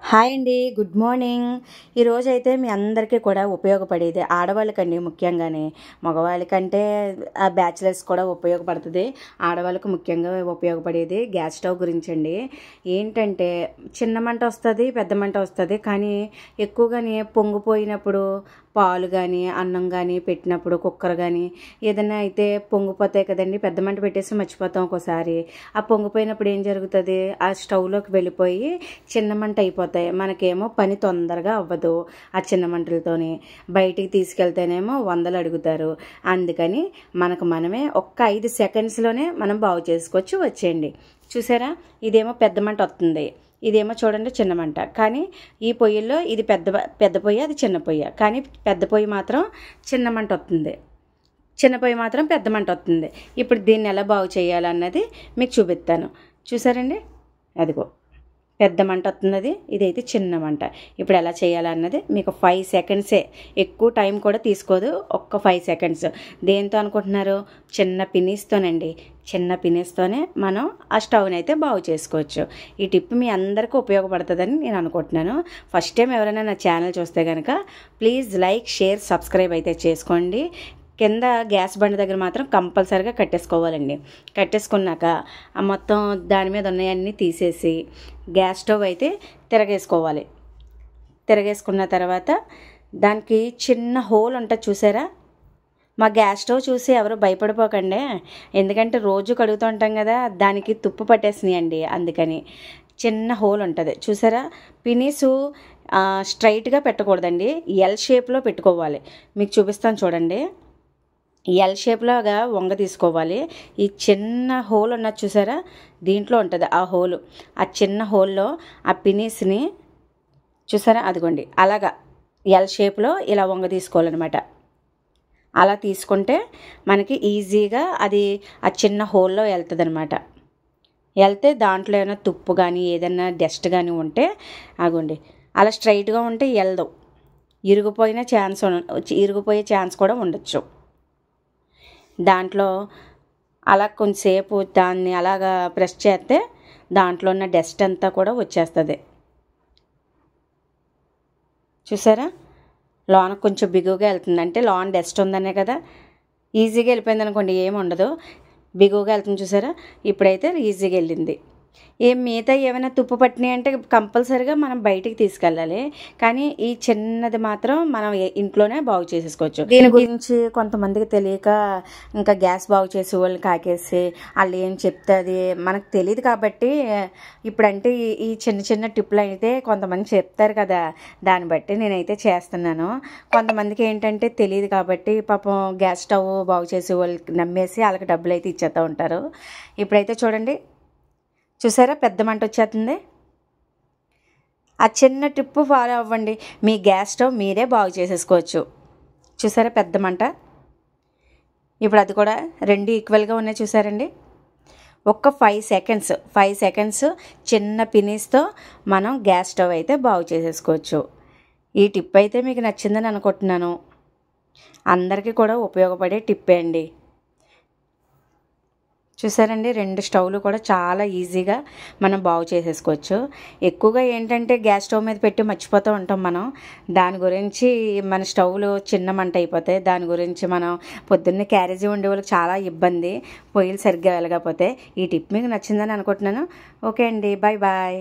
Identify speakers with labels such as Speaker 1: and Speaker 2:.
Speaker 1: Hi అండి, good morning. ఈరోజైతే మీ అందరికీ కూడా ఉపయోగపడేది, ఆడవాళ్ళకండి ముఖ్యంగానే, మగవాళ్ళకంటే బ్యాచిలర్స్ కూడా ఉపయోగపడుతుంది. ఆడవాళ్ళకు ముఖ్యంగా ఉపయోగపడేది గ్యాస్ స్టవ్ గురించి అండి. ఏంటంటే చిన్న మంట వస్తుంది, పెద్ద మంట వస్తుంది, కానీ ఎక్కువగానే పొంగిపోయినప్పుడు పాలు కానీ అన్నం కానీ పెట్టినప్పుడు కుక్కర్ కానీ ఏదైనా అయితే పొంగిపోతాయి కదండి. పెద్ద మంట పెట్టేసి మర్చిపోతాం ఒక్కోసారి. ఆ పొంగిపోయినప్పుడు ఏం జరుగుతుంది, ఆ స్టవ్లోకి వెళ్ళిపోయి చిన్న మంట అయిపోతాయి. మనకేమో పని తొందరగా అవ్వదు. ఆ చిన్న మంటలతోని బయటికి తీసుకెళ్తేనేమో 100 అడుగుతారు. అందుకని మనకు మనమే ఒక్క 5 సెకండ్స్లోనే మనం బాగు చేసుకోవచ్చు. వచ్చేయండి, చూసారా, ఇదేమో పెద్ద మంట వస్తుంది, ఇదేమో చూడండి చిన్న మంట. కానీ ఈ పొయ్యిల్లో ఇది పెద్ద పొయ్యి, అది చిన్న పొయ్యి. కానీ పెద్ద పొయ్యి మాత్రం చిన్న మంట వస్తుంది, చిన్న పొయ్యి మాత్రం పెద్ద మంట వస్తుంది. ఇప్పుడు దీన్ని ఎలా బాగు చేయాలన్నది మీకు చూపిస్తాను. చూసారండి, అదిగో పెద్ద మంట వస్తున్నది, ఇదైతే చిన్న మంట. ఇప్పుడు ఎలా చేయాలన్నది మీకు 5 సెకండ్సే, ఎక్కువ టైం కూడా తీసుకోదు, ఒక్క 5 సెకండ్స్. దేంతో అనుకుంటున్నారు? చిన్న పినీస్తోనండి. చిన్న పినీస్తోనే మనం ఆ స్టవ్ని అయితే బాగు చేసుకోవచ్చు. ఈ టిప్ మీ అందరికీ ఉపయోగపడుతుందని నేను అనుకుంటున్నాను. ఫస్ట్ టైం ఎవరైనా నా ఛానల్ చూస్తే కనుక ప్లీజ్ లైక్, షేర్, సబ్స్క్రైబ్ అయితే చేసుకోండి. కింద గ్యాస్ బండి దగ్గర మాత్రం కంపల్సరీగా కట్టేసుకోవాలండి. కట్టేసుకున్నాక ఆ మొత్తం దాని మీద ఉన్నాయన్నీ తీసేసి గ్యాస్ స్టవ్ అయితే తిరగేసుకోవాలి. తిరగేసుకున్న తర్వాత దానికి చిన్న హోల్ ఉంటుంది, చూసారా? మా గ్యాస్ స్టవ్ చూసి ఎవరు భయపడిపోకండి, ఎందుకంటే రోజు కడుగుతూ ఉంటాం కదా, దానికి తుప్పు పట్టేసినాయండి. అందుకని చిన్న హోల్ ఉంటుంది, చూసారా? పినీసు స్ట్రైట్గా పెట్టకూడదండి, ఎల్ షేప్లో పెట్టుకోవాలి. మీకు చూపిస్తాను చూడండి. ఎల్ షేప్లోగా వంగ తీసుకోవాలి. ఈ చిన్న హోల్ ఉన్నది చూసారా, దీంట్లో ఉంటుంది ఆ హోలు. ఆ చిన్న హోల్లో ఆ పినీస్ని చూసారా, అదిగోండి అలాగా ఎల్ షేప్లో ఇలా వంగ తీసుకోవాలన్నమాట. అలా తీసుకుంటే మనకి ఈజీగా అది ఆ చిన్న హోల్లో వెళ్తుంది అనమాట. వెళ్తే దాంట్లో ఏమైనా తుప్పు కానీ ఏదైనా డస్ట్ కానీ ఉంటే అగోండి అలా స్ట్రైట్గా ఉంటే వెళ్దు, ఇరిగిపోయే ఛాన్స్ కూడా ఉండొచ్చు. దాంట్లో అలా కొంచెంసేపు దాన్ని అలాగా ప్రెస్ చేస్తే దాంట్లో ఉన్న డస్ట్ అంతా కూడా వచ్చేస్తుంది. చూసారా, లోన కొంచెం బిగువుగా వెళ్తుంది, అంటే లోన డస్ట్ ఉందనే కదా. ఈజీగా వెళ్ళిపోయింది అనుకోండి, ఏమి ఉండదు, బిగువుగా వెళ్తుంది. చూసారా, ఇప్పుడైతే ఈజీగా వెళ్ళింది. మిగతా ఏమైనా తుప్పు పట్టినాయి అంటే కంపల్సరీగా మనం బయటికి తీసుకెళ్ళాలి. కానీ ఈ చిన్నది మాత్రం మనం ఇంట్లోనే బాగు చేసేసుకోవచ్చు. దీని గురించి కొంతమందికి తెలియక ఇంకా గ్యాస్ బాగు చేసే వాళ్ళు కాకేసి వాళ్ళు ఏం చెప్తే అది మనకు తెలియదు. కాబట్టి ఇప్పుడంటే ఈ చిన్న చిన్న టిప్లు అయితే కొంతమంది చెప్తారు కదా, దాన్ని బట్టి నేనైతే చేస్తున్నాను. కొంతమందికి ఏంటంటే తెలియదు కాబట్టి పాపం గ్యాస్ స్టవ్ బాగు చేసే వాళ్ళకి నమ్మేసి వాళ్ళకి డబ్బులు అయితే ఇచ్చేస్తూ ఉంటారు. ఇప్పుడైతే చూడండి, చూసారా, పెద్ద మంట వచ్చేస్తుంది. ఆ చిన్న టిప్పు ఫాలో అవ్వండి, మీ గ్యాస్ స్టవ్ మీరే బాగు చేసేసుకోవచ్చు. చూసారా, పెద్ద మంట. ఇప్పుడు అది కూడా రెండు ఈక్వల్గా ఉన్నాయి, చూసారండి. ఒక్క 5 సెకండ్స్ చిన్న పినీస్తో మనం గ్యాస్ స్టవ్ అయితే బాగు చేసేసుకోవచ్చు. ఈ టిప్ అయితే మీకు నచ్చిందని అనుకుంటున్నాను. అందరికీ కూడా ఉపయోగపడే టిప్పే అండి. చూసారండి, 2 స్టవ్లు కూడా చాలా ఈజీగా మనం బాగు చేసేసుకోవచ్చు. ఎక్కువగా ఏంటంటే గ్యాస్ స్టవ్ మీద పెట్టి మర్చిపోతూ ఉంటాం మనం. దాని గురించి మన స్టవ్లు చిన్న మంట అయిపోతాయి. దాని గురించి మనం పొద్దున్నే క్యారేజీ ఉండే వాళ్ళకి చాలా ఇబ్బంది, పొయ్యిలు సరిగ్గా వెలగకపోతే. ఈ టిప్ మీకు నచ్చిందని అనుకుంటున్నాను. ఓకే అండి, బాయ్ బాయ్.